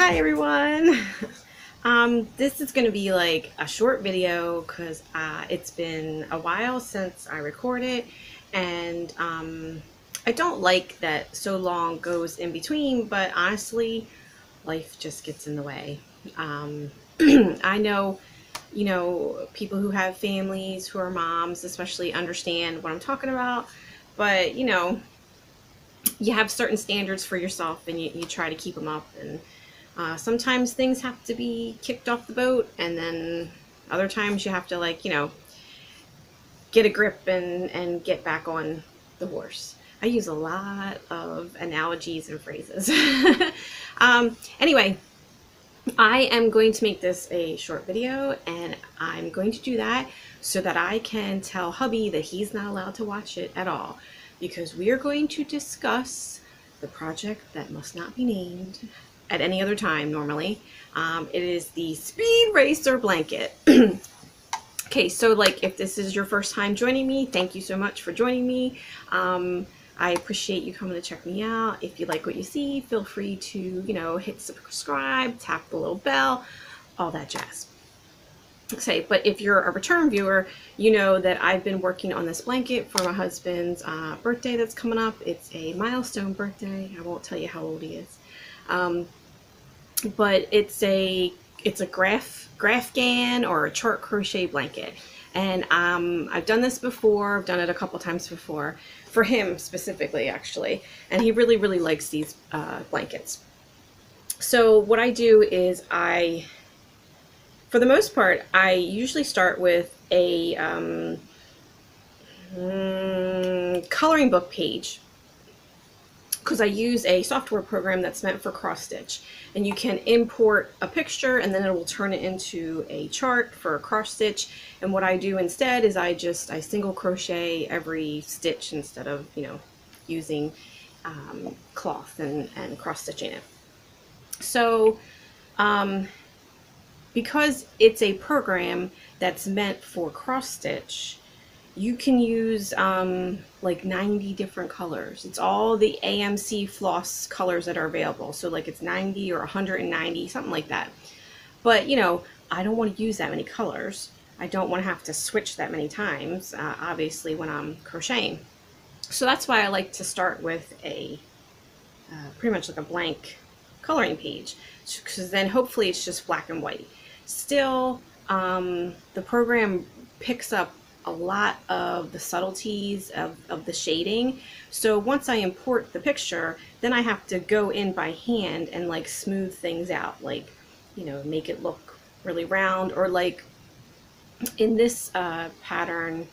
Hi everyone. This is going to be like a short video because it's been a while since I recorded, and I don't like that so long goes in between, but honestly, life just gets in the way. Um, I know, people who have families, who are moms, especially understand what I'm talking about, but you have certain standards for yourself and you try to keep them up, and sometimes things have to be kicked off the boat, and then other times you have to, like, get a grip and get back on the horse. I use a lot of analogies and phrases. Anyway, I am going to make this a short video, and I'm going to do that so that I can tell hubby that he's not allowed to watch it at all, because we are going to discuss the project that must not be named at any other time normally. It is the Speed Racer blanket. Okay, so like, if this is your first time joining me, thank you so much for joining me. I appreciate you coming to check me out. If you like what you see, feel free to, hit subscribe, tap the little bell, all that jazz. Okay, but if you're a return viewer, you know that I've been working on this blanket for my husband's birthday that's coming up. It's a milestone birthday. I won't tell you how old he is. But it's a Grafgan or a chart crochet blanket, and I've done this before. I've done it a couple times before for him specifically, actually, and he really likes these blankets. So what I do is, for the most part, I usually start with a coloring book page, because I use a software program that's meant for cross stitch, and you can import a picture and then it will turn it into a chart for a cross stitch. And what I do instead is I single crochet every stitch instead of using cloth and cross stitching it. So because it's a program that's meant for cross stitch, you can use like 90 different colors. It's all the AMC floss colors that are available. So like, it's 90 or 190, something like that. But I don't want to use that many colors. I don't want to have to switch that many times, obviously, when I'm crocheting. So that's why I like to start with a pretty much like a blank coloring page, because then hopefully it's just black and white. Still, the program picks up a lot of the subtleties of the shading. So once I import the picture, then I have to go in by hand and like smooth things out, like, make it look really round. Or like in this pattern,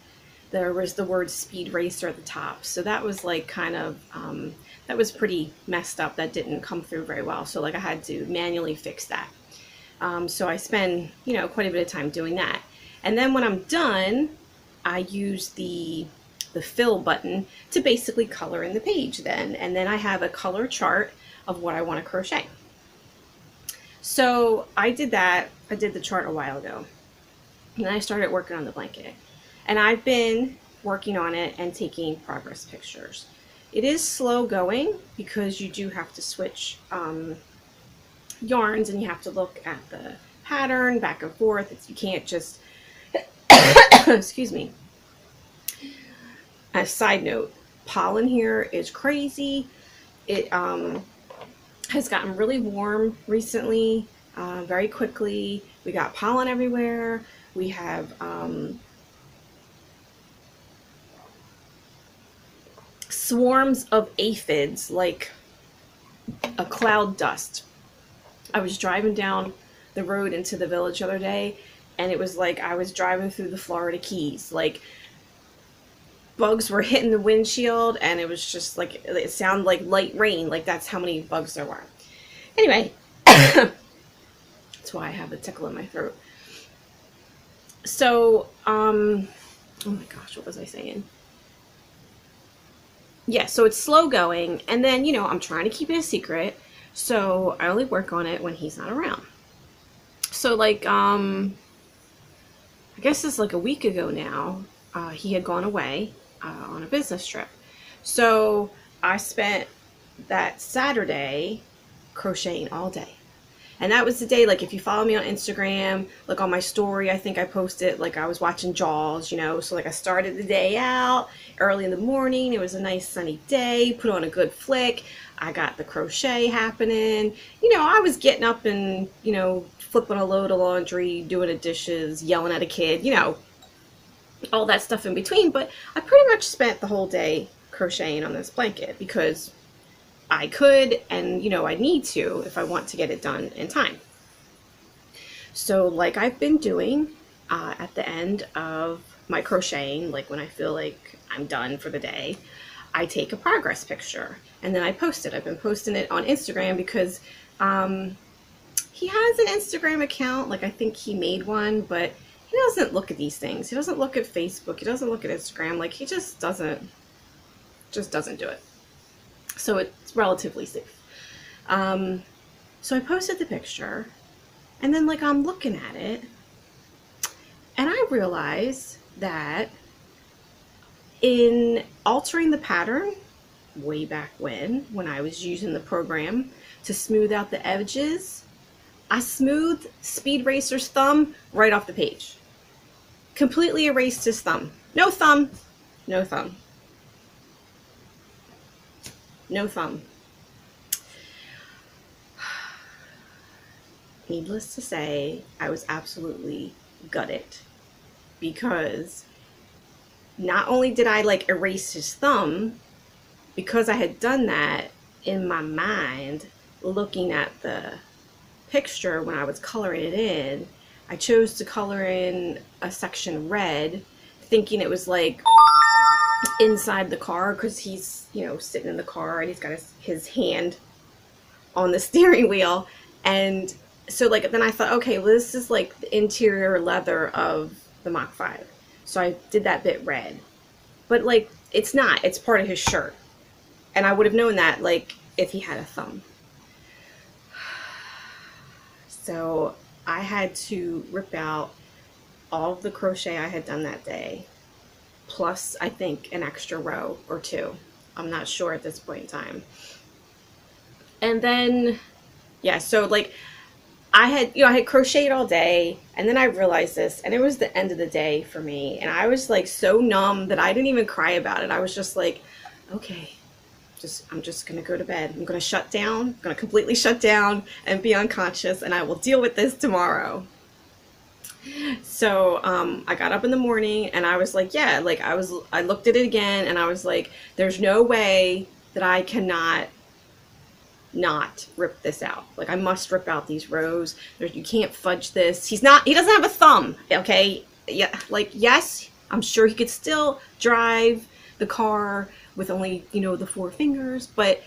there was the word Speed Racer at the top. So that was like kind of, that was pretty messed up. That didn't come through very well. So like, I had to manually fix that. So I spend, quite a bit of time doing that. And then when I'm done, I use the fill button to basically color in the page then. And then I have a color chart of what I want to crochet. So I did that. I did the chart a while ago. And then I started working on the blanket. And I've been working on it and taking progress pictures. It is slow going because you do have to switch yarns, and you have to look at the pattern back and forth. You can't just excuse me. A side note, pollen here is crazy. It has gotten really warm recently, very quickly. We got pollen everywhere. We have swarms of aphids, like a cloud dust. I was driving down the road into the village the other day, and it was like I was driving through the Florida Keys. Like, bugs were hitting the windshield, and it was just like, it sounded like light rain. Like, that's how many bugs there were. Anyway, that's why I have a tickle in my throat. So, oh my gosh, what was I saying? Yeah, so it's slow going, and then, I'm trying to keep it a secret, so I only work on it when he's not around. So like, I guess it's like a week ago now, he had gone away on a business trip. So I spent that Saturday crocheting all day. And that was the day, like if you follow me on Instagram, like on my story, I think I posted like I was watching Jaws, you know. So like I started the day out early in the morning. It was a nice sunny day, put on a good flick. I got the crochet happening. You know, I was getting up and, you know, flipping a load of laundry, doing the dishes, yelling at a kid, you know, all that stuff in between. But I pretty much spent the whole day crocheting on this blanket because I could, and you know, I need to if I want to get it done in time. So like I've been doing at the end of my crocheting, like when I feel like I'm done for the day, I take a progress picture and then I post it. I've been posting it on Instagram because he has an Instagram account. Like I think he made one, but he doesn't look at these things. He doesn't look at Facebook. He doesn't look at Instagram. Like he just doesn't do it. So it's relatively safe. So I posted the picture and then like I'm looking at it and I realize that in altering the pattern way back when I was using the program to smooth out the edges, I smoothed Speed Racer's thumb right off the page. Completely erased his thumb. No thumb. No thumb. No thumb. Needless to say, I was absolutely gutted because not only did I like erase his thumb, because I had done that in my mind, looking at the picture when I was coloring it in, I chose to color in a section red, thinking it was like inside the car because he's, you know, sitting in the car and he's got his hand on the steering wheel. And so like then I thought, okay, well this is like the interior leather of the Mach 5. So I did that bit red. But like it's not, it's part of his shirt. And I would have known that like if he had a thumb. So I had to rip out all of the crochet I had done that day, plus I think an extra row or two. I'm not sure at this point in time. And then, yeah, so like I had crocheted all day and then I realized this and it was the end of the day for me. And I was like so numb that I didn't even cry about it. I was just like, okay, I'm just going to go to bed. I'm going to shut down. I'm going to completely shut down and be unconscious and I will deal with this tomorrow. So I got up in the morning and I was like, yeah, like I looked at it again and I was like, there's no way that I cannot not rip this out. Like I must rip out these rows. You can't fudge this. He doesn't have a thumb. Okay. Yeah. Like, yes, I'm sure he could still drive the car with only, you know, the 4 fingers, but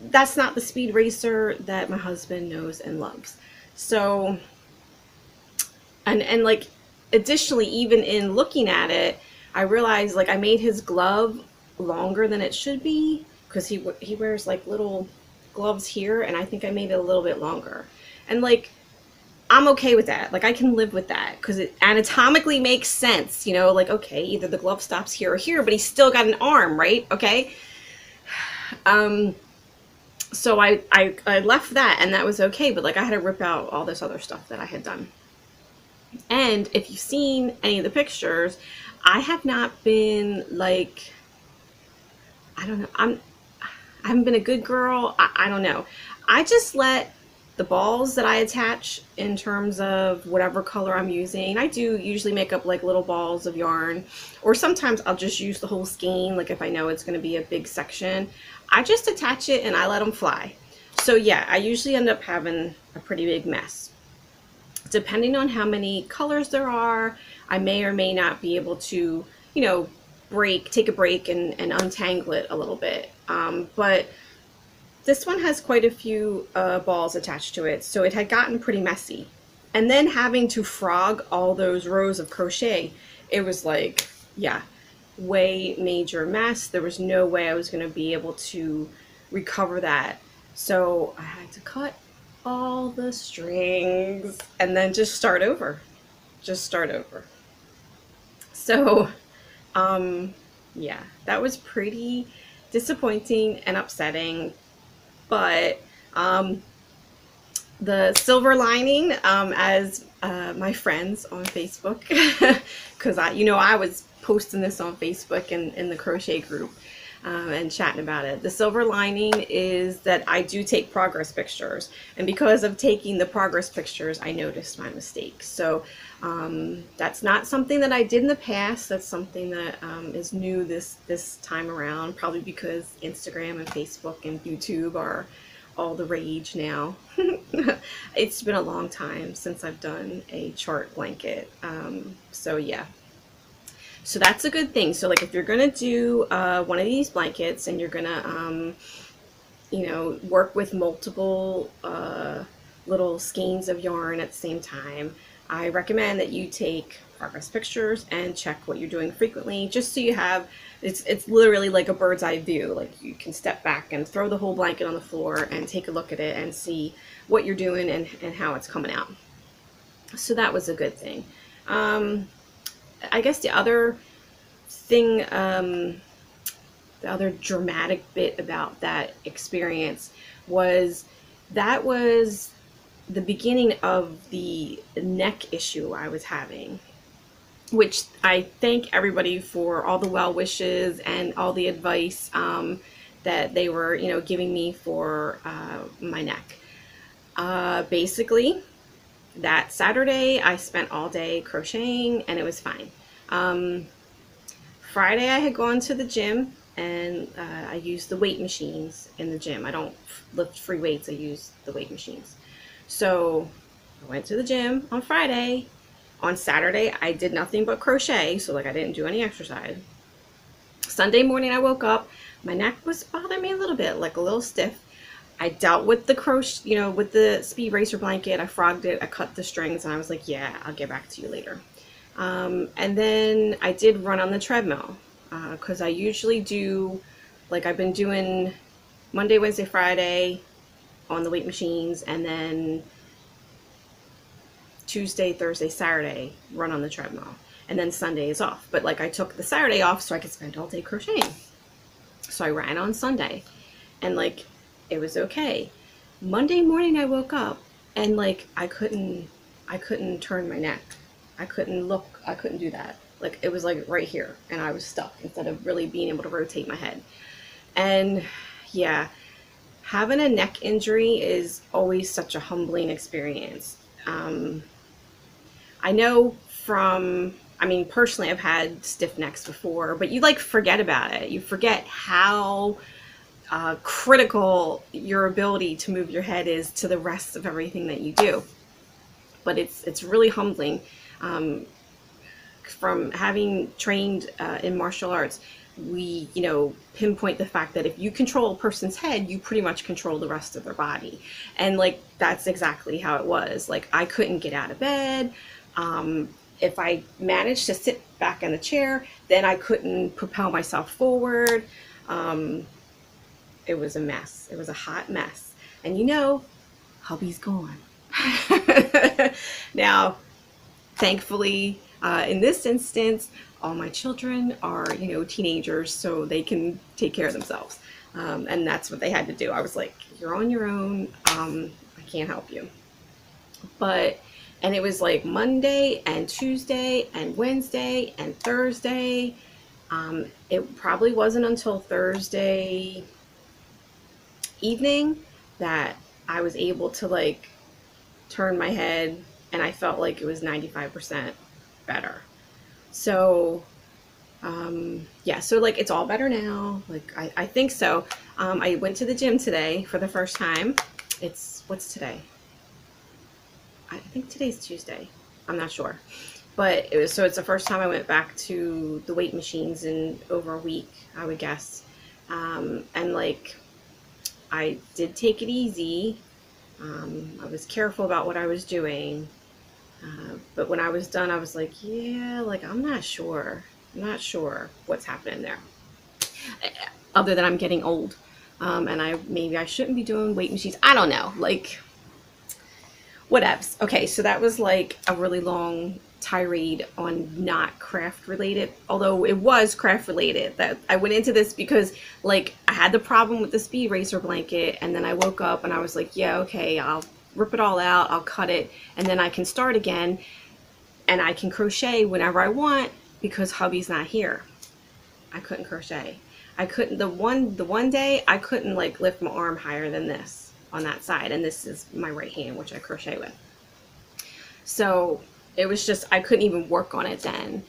that's not the Speed Racer that my husband knows and loves. So, and like, additionally, even in looking at it, I realized like I made his glove longer than it should be because he wears like little gloves here, and I think I made it a little bit longer. And like, I'm okay with that. Like I can live with that because it anatomically makes sense, you know, like, okay, either the glove stops here or here, but he's still got an arm, right? Okay. So I left that and that was okay, but like I had to rip out all this other stuff that I had done. And if you've seen any of the pictures, I have not been like, I don't know, I haven't been a good girl. I don't know. I just let the balls that I attach in terms of whatever color I'm using. I do usually make up like little balls of yarn, or sometimes I'll just use the whole skein. Like if I know it's going to be a big section, I just attach it and I let them fly. So yeah, I usually end up having a pretty big mess. Depending on how many colors there are, I may or may not be able to, you know, take a break and untangle it a little bit. But this one has quite a few balls attached to it, so it had gotten pretty messy. And then having to frog all those rows of crochet, it was like, yeah, way major mess. There was no way I was going to be able to recover that. So I had to cut all the strings and then just start over. So, yeah, that was pretty disappointing and upsetting, but The silver lining, as my friends on Facebook, because I was posting this on Facebook and in the crochet group, and chatting about it. The silver lining is that I do take progress pictures, and because of taking the progress pictures, I noticed my mistakes. So that's not something that I did in the past. That's something that is new this time around, probably because Instagram and Facebook and YouTube are all the rage now. It's been a long time since I've done a chart blanket. So yeah, so that's a good thing. So like if you're gonna do one of these blankets and you're gonna work with multiple little skeins of yarn at the same time, I recommend that you take progress pictures and check what you're doing frequently, just so you have, it's literally like a bird's eye view. Like you can step back and throw the whole blanket on the floor and take a look at it and see what you're doing and how it's coming out. So that was a good thing. I guess the other thing, the other dramatic bit about that experience was that was the beginning of the neck issue I was having, which I thank everybody for all the well wishes and all the advice that they were, giving me for my neck. Basically, that Saturday I spent all day crocheting and it was fine. Friday I had gone to the gym and I used the weight machines in the gym. I don't lift free weights, I use the weight machines. So I went to the gym on Friday. On Saturday I did nothing but crochet, so like I didn't do any exercise. Sunday morning I woke up, my neck was bothering me a little bit, like a little stiff. I dealt with the crochet, with the speed racer blanket. I frogged it, I cut the strings, and I was like, yeah, I'll get back to you later. And then I did run on the treadmill, because I usually do, like I've been doing Monday, Wednesday, Friday on the weight machines, and then Tuesday, Thursday, Saturday run on the treadmill, and then Sunday is off. But like I took the Saturday off so I could spend all day crocheting. So I ran on Sunday, and like it was okay. Monday morning I woke up and like I couldn't turn my neck. I couldn't look, I couldn't do that. Like it was like right here and I was stuck instead of really being able to rotate my head. And yeah, having a neck injury is always such a humbling experience. I know personally I've had stiff necks before, but you like forget about it. You forget how critical your ability to move your head is to the rest of everything that you do. But it's really humbling. From having trained in martial arts, we pinpoint the fact that if you control a person's head, you pretty much control the rest of their body. And like that's exactly how it was. Like I couldn't get out of bed. If I managed to sit back in the chair, then I couldn't propel myself forward. It was a mess. It was a hot mess. And hubby's gone. Now, thankfully, in this instance, all my children are, teenagers, so they can take care of themselves. And that's what they had to do. I was like, you're on your own. I can't help you. And it was like Monday and Tuesday and Wednesday and Thursday. It probably wasn't until Thursday evening that I was able to like turn my head, and I felt like it was 95% better. So yeah, so like it's all better now. Like I think so. I went to the gym today for the first time. What's today? I think today's Tuesday. I'm not sure. But it's the first time I went back to the weight machines in over a week, I would guess. And like I did take it easy. I was careful about what I was doing. But when I was done, I was like, yeah, like I'm not sure what's happening there. Other than I'm getting old. And maybe I shouldn't be doing weight machines. I don't know. Like, whatevs. Okay, so that was like a really long tirade on not craft related, although it was craft related. That I went into this because like I had the problem with the speed racer blanket, and then I woke up and I was like, yeah, okay, I'll rip it all out, I'll cut it, and then I can start again, and I can crochet whenever I want because hubby's not here. I couldn't crochet. I couldn't, the one day I couldn't like lift my arm higher than this on that side, and this is my right hand, which I crochet with. So it was just, I couldn't even work on it then.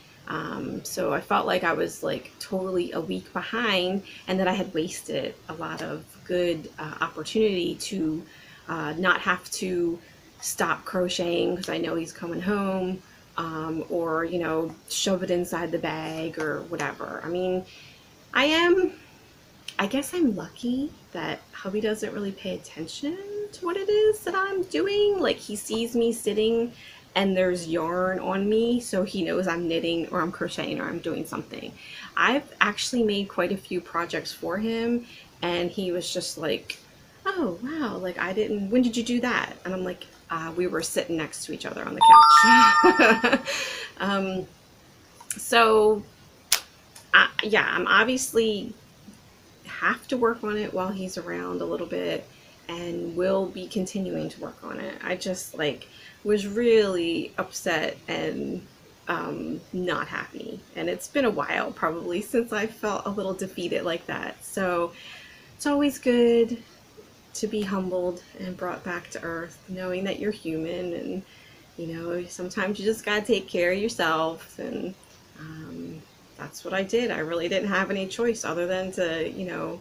So I felt like I was like totally a week behind, and that I had wasted a lot of good opportunity to not have to stop crocheting because I know he's coming home, or, you know, shove it inside the bag or whatever. I mean, I guess I'm lucky that hubby doesn't really pay attention to what it is that I'm doing. Like, he sees me sitting and there's yarn on me, so he knows I'm knitting or I'm crocheting or I'm doing something. I've actually made quite a few projects for him, and he was just like, oh wow, like when did you do that? And I'm like, we were sitting next to each other on the couch. So yeah, I'm obviously have to work on it while he's around a little bit, and will be continuing to work on it. I just like was really upset and not happy, and it's been a while probably since I felt a little defeated like that. So it's always good to be humbled and brought back to earth, knowing that you're human, and you know, sometimes you just gotta take care of yourself. And that's what I did. I really didn't have any choice other than to, you know,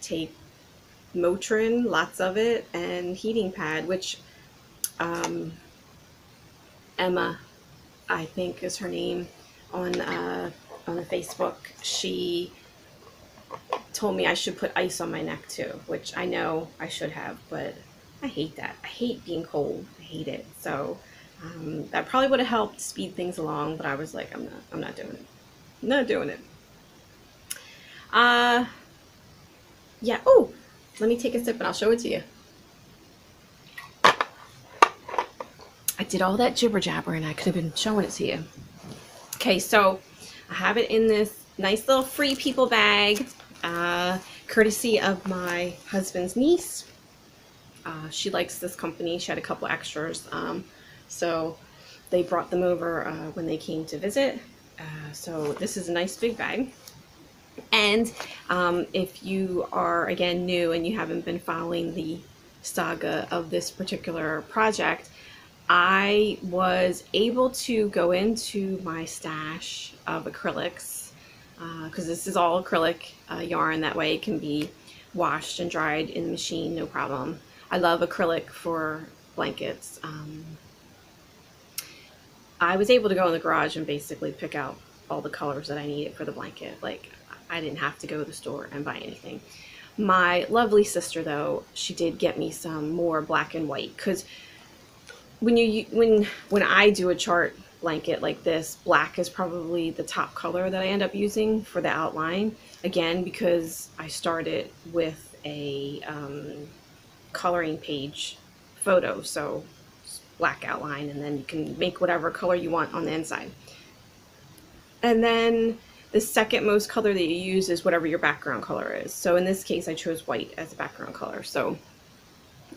take Motrin, lots of it, and heating pad, which Emma, I think is her name, on the Facebook, she told me I should put ice on my neck too, which I know I should have, but I hate that. I hate being cold. I hate it. So that probably would have helped speed things along, but I was like, I'm not doing it. I'm not doing it. Yeah. Oh, let me take a sip and I'll show it to you. I did all that jibber jabber and I could have been showing it to you. Okay, so I have it in this nice little Free People bag, courtesy of my husband's niece. She likes this company. She had a couple extras, so they brought them over when they came to visit. So this is a nice big bag. And if you are, again, new and you haven't been following the saga of this particular project, I was able to go into my stash of acrylics, because this is all acrylic yarn. That way it can be washed and dried in the machine, no problem. I love acrylic for blankets. I was able to go in the garage and basically pick out all the colors that I needed for the blanket. Like, I didn't have to go to the store and buy anything. My lovely sister, though, she did get me some more black and white, because when I do a chart blanket like this, black is probably the top color that I end up using for the outline. Again, because I started with a coloring page photo, so black outline, and then you can make whatever color you want on the inside. And then the second most color that you use is whatever your background color is. So in this case, I chose white as a background color. So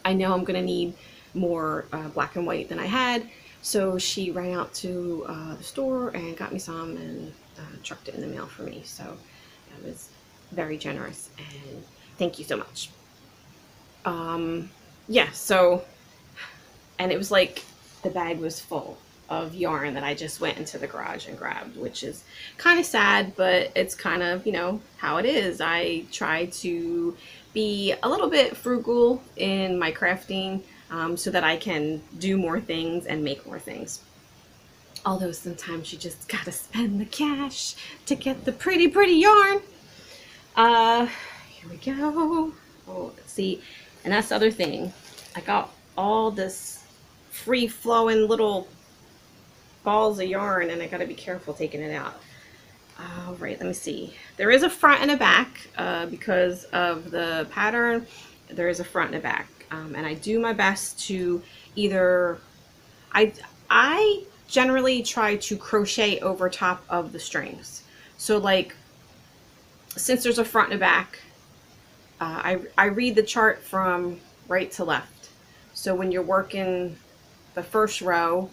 I know I'm going to need more black and white than I had. So she ran out to the store and got me some, and trucked it in the mail for me. So that was very generous, and thank you so much. Yeah, so, and it was like the bag was full of yarn that I just went into the garage and grabbed, which is kind of sad, but it's kind of, you know, how it is. I try to be a little bit frugal in my crafting, so that I can do more things and make more things. Although sometimes you just gotta spend the cash to get the pretty yarn. Here we go. Oh, see, and that's the other thing. I got all this free flowing little balls of yarn, and I gotta be careful taking it out. All right, let me see. There is a front and a back, because of the pattern. There is a front and a back, and I do my best to either, I generally try to crochet over top of the strings. So like, since there's a front and a back, I read the chart from right to left. So when you're working the first row,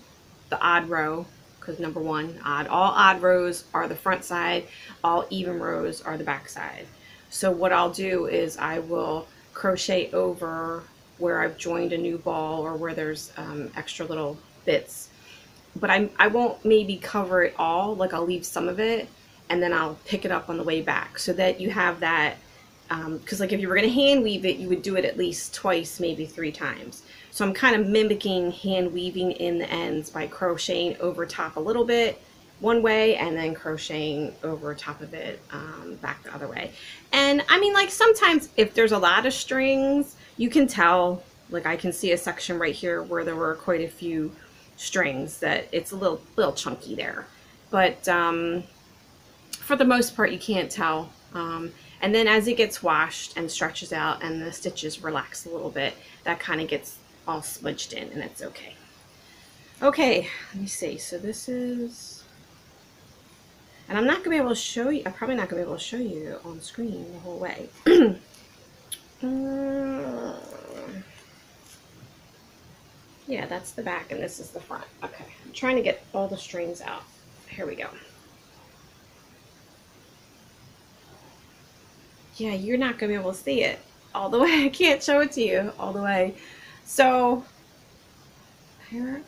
the odd row, because number one, odd, all odd rows are the front side, all even rows are the back side. So what I'll do is I will crochet over where I've joined a new ball or where there's extra little bits, but I won't maybe cover it all. Like I'll leave some of it and then I'll pick it up on the way back so that you have that. Because like if you were going to hand weave it, you would do it at least twice, maybe 3 times. So I'm kind of mimicking hand weaving in the ends by crocheting over top a little bit one way and then crocheting over top of it back the other way. And I mean, like sometimes if there's a lot of strings, you can tell, like I can see a section right here where there were quite a few strings that it's a little chunky there. But for the most part, you can't tell. And then as it gets washed and stretches out and the stitches relax a little bit, that kind of gets all smudged in and it's okay. Okay, let me see. So this is, and I'm not going to be able to show you, I'm probably not going to be able to show you on screen the whole way. Yeah, that's the back and this is the front. Okay, I'm trying to get all the strings out. Here we go. Yeah, you're not gonna be able to see it all the way. I can't show it to you all the way. So here,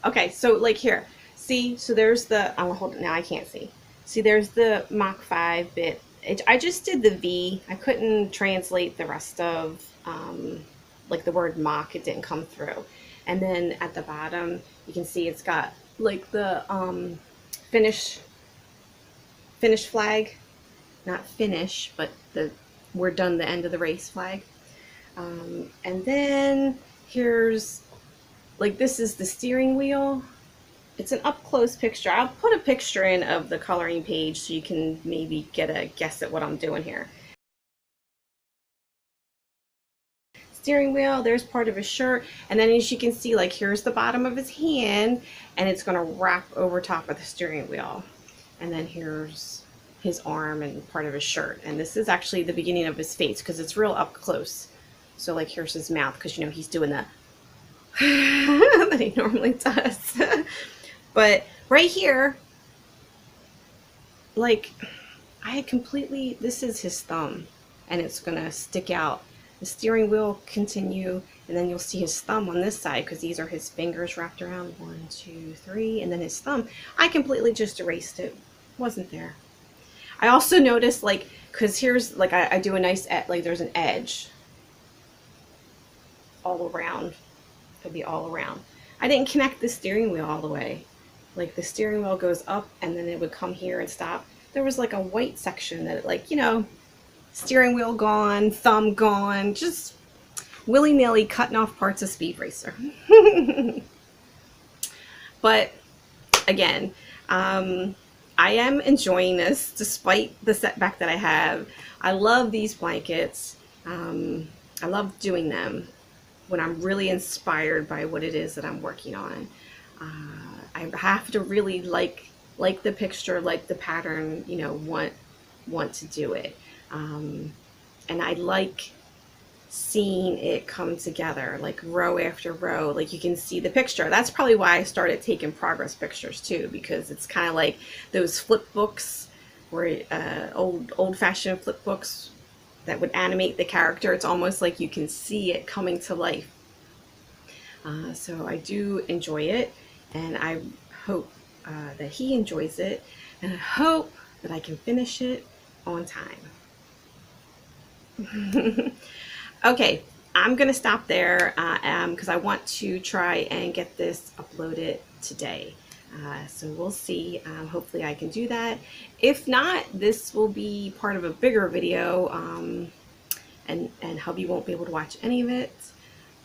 okay, so like here, see, so there's the, I'm gonna hold it now, I can't see. See, there's the Mach 5 bit. I just did the V. I couldn't translate the rest of, like the word Mach, it didn't come through. And then at the bottom, you can see it's got like the finish flag, not finish, but the we're done the end of the race flag. And then here's, like this is the steering wheel. It's an up close picture. I'll put a picture in of the coloring page so you can maybe get a guess at what I'm doing here. Steering wheel, there's part of his shirt, and then as you can see, like here's the bottom of his hand and it's going to wrap over top of the steering wheel, and then here's his arm and part of his shirt, and this is actually the beginning of his face because it's real up close. So like here's his mouth because you know he's doing the that he normally does. But right here, like I had completely, this is his thumb and it's gonna stick out. The steering wheel continue, and then you'll see his thumb on this side because these are his fingers wrapped around, 1, 2, 3, and then his thumb. I completely just erased it. Wasn't there. I also noticed, like, because here's, like, I do a nice, like, there's an edge all around. Could be all around. I didn't connect the steering wheel all the way. Like, the steering wheel goes up, and then it would come here and stop. There was, like, a white section that, like, you know, steering wheel gone, thumb gone, just willy-nilly cutting off parts of Speed Racer. But again, I am enjoying this despite the setback that I have. I love these blankets. I love doing them when I'm really inspired by what it is that I'm working on. I have to really like the picture, like the pattern, you know, want to do it. And I like seeing it come together, like row after row. Like you can see the picture. That's probably why I started taking progress pictures too, because it's kind of like those flip books, where old-fashioned flip books that would animate the character. It's almost like you can see it coming to life. So I do enjoy it, and I hope that he enjoys it, and I hope that I can finish it on time. Okay, I'm gonna stop there because I want to try and get this uploaded today. So we'll see. Hopefully I can do that. If not, this will be part of a bigger video, and hubby won't be able to watch any of it,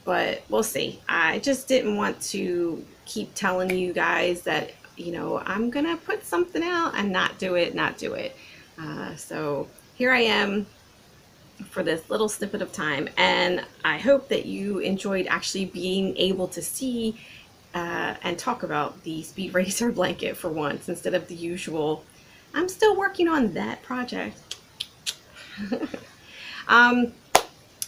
but we'll see. I just didn't want to keep telling you guys that, you know, I'm gonna put something out and not do it. So here I am for this little snippet of time, and I hope that you enjoyed actually being able to see and talk about the Speed Racer blanket for once, instead of the usual, I'm still working on that project.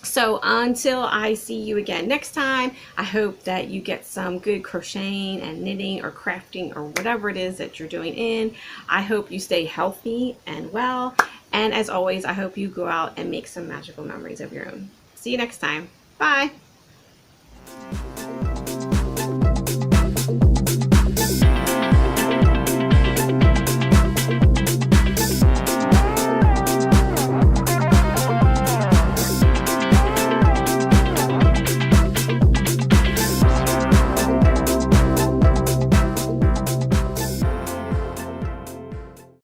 So until I see you again next time, I hope that you get some good crocheting and knitting or crafting or whatever it is that you're doing in. I hope you stay healthy and well. And as always, I hope you go out and make some magical memories of your own. See you next time. Bye.